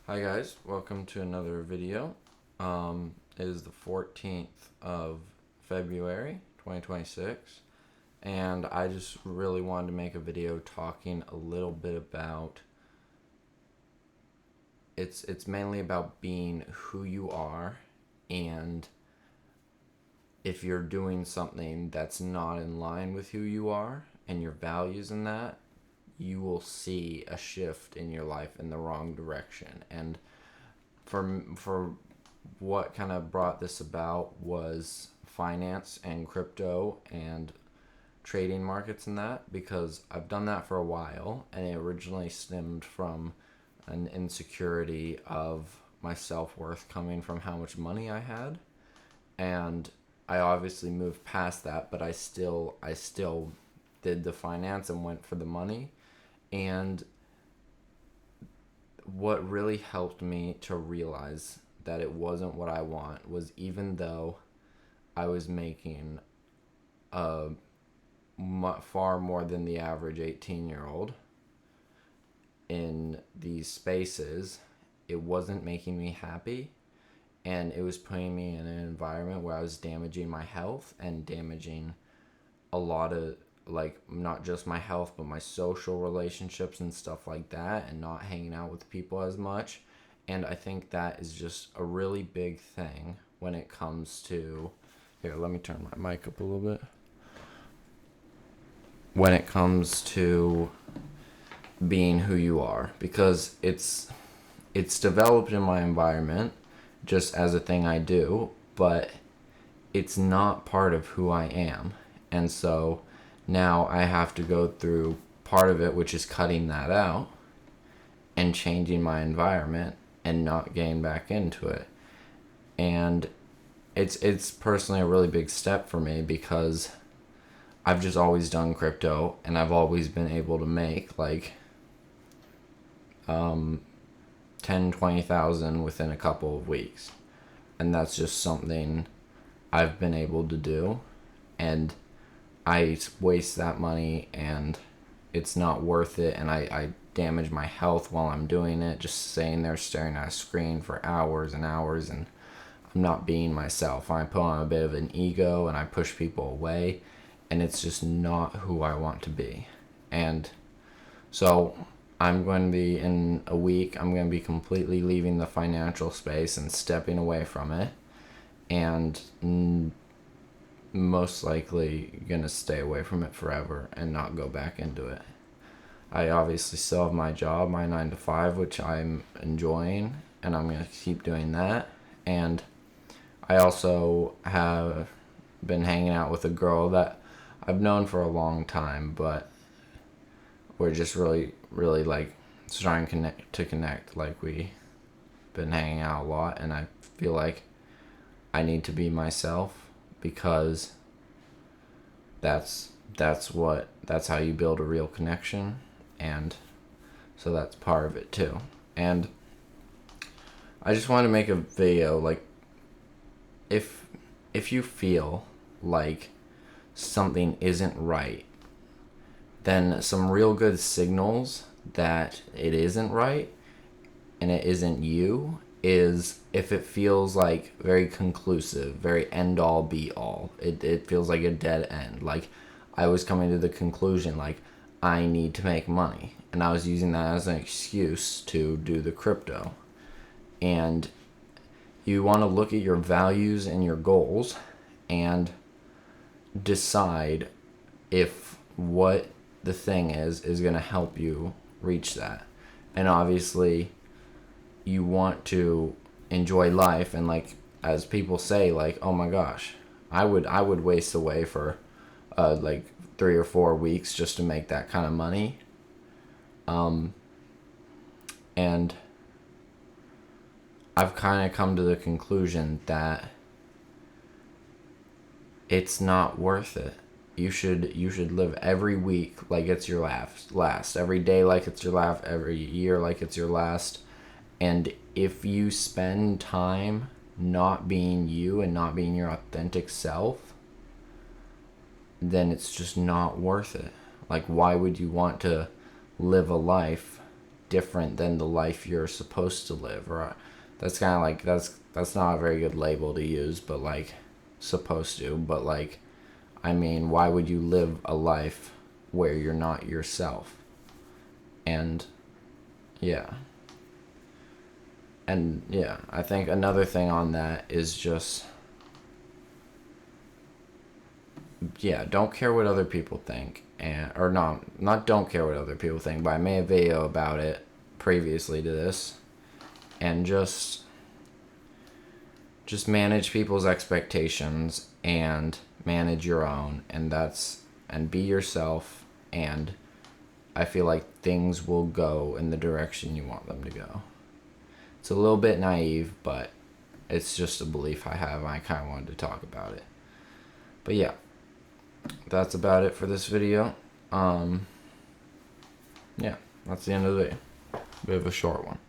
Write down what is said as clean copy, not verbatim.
Hi guys, welcome to another video. It is the 14th of February 2026, and I just really wanted to make a video talking a little bit about it's mainly about being who you are, and if you're doing something that's not in line with who you are and your values in that, you will see a shift in your life in the wrong direction. And for what kind of brought this about was finance and crypto and trading markets and that, because I've done that for a while, and it originally stemmed from an insecurity of my self-worth coming from how much money I had. And I obviously moved past that, but I still did the finance and went for the money. And what really helped me to realize that it wasn't what I want was, even though I was making far more than the average 18-year-old in these spaces, it wasn't making me happy, and it was putting me in an environment where I was damaging my health and damaging a lot of, like, not just my health but my social relationships and stuff like that, and not hanging out with people as much. And I think that is just a really big thing when it comes to, here, let me turn my mic up a little bit, when it comes to being who you are, because it's developed in my environment just as a thing I do, but it's not part of who I am. And so now I have to go through part of it, which is cutting that out and changing my environment and not getting back into it. And it's personally a really big step for me, because I've just always done crypto, and I've always been able to make like 10-20,000 within a couple of weeks. And that's just something I've been able to do, and I waste that money and it's not worth it, and I damage my health while I'm doing it, just sitting there staring at a screen for hours and hours, and I'm not being myself. I put on a bit of an ego and I push people away, and it's just not who I want to be. And so I'm going to be, in a week, I'm going to be completely leaving the financial space and stepping away from it, and most likely going to stay away from it forever and not go back into it. I obviously still have my job, my 9 to 5, which I'm enjoying, and I'm going to keep doing that. And I also have been hanging out with a girl that I've known for a long time, but we're just really, really like starting to connect. Like, we've been hanging out a lot, and I feel like I need to be myself, because that's how you build a real connection. And so that's part of it too. And I just want to make a video, like, if you feel like something isn't right, then some real good signals that it isn't right and it isn't you is if it feels like very conclusive, very end all be all. It feels like a dead end. Like, I was coming to the conclusion, like, I need to make money, and I was using that as an excuse to do the crypto. And you want to look at your values and your goals and decide if what the thing is going to help you reach that. And obviously you want to enjoy life, and, like, as people say, like, oh my gosh, I would waste away for like 3 or 4 weeks just to make that kind of money. And I've kind of come to the conclusion that it's not worth it. You should live every week like it's your last, every day like it's your last, every year like it's your last. And if you spend time not being you and not being your authentic self, then it's just not worth it. Like, why would you want to live a life different than the life you're supposed to live. Or that's kind of like, that's not a very good label to use, but like, supposed to. But like, I mean, why would you live a life where you're not yourself? And yeah. And yeah, I think another thing on that is just, yeah, don't care what other people think. And or not don't care what other people think, but I made a video about it previously to this. And just manage people's expectations and manage your own, and be yourself, and I feel like things will go in the direction you want them to go. It's a little bit naive, but it's just a belief I have, and I kind of wanted to talk about it. But yeah, that's about it for this video. Yeah, that's the end of the video. Bit of a short one.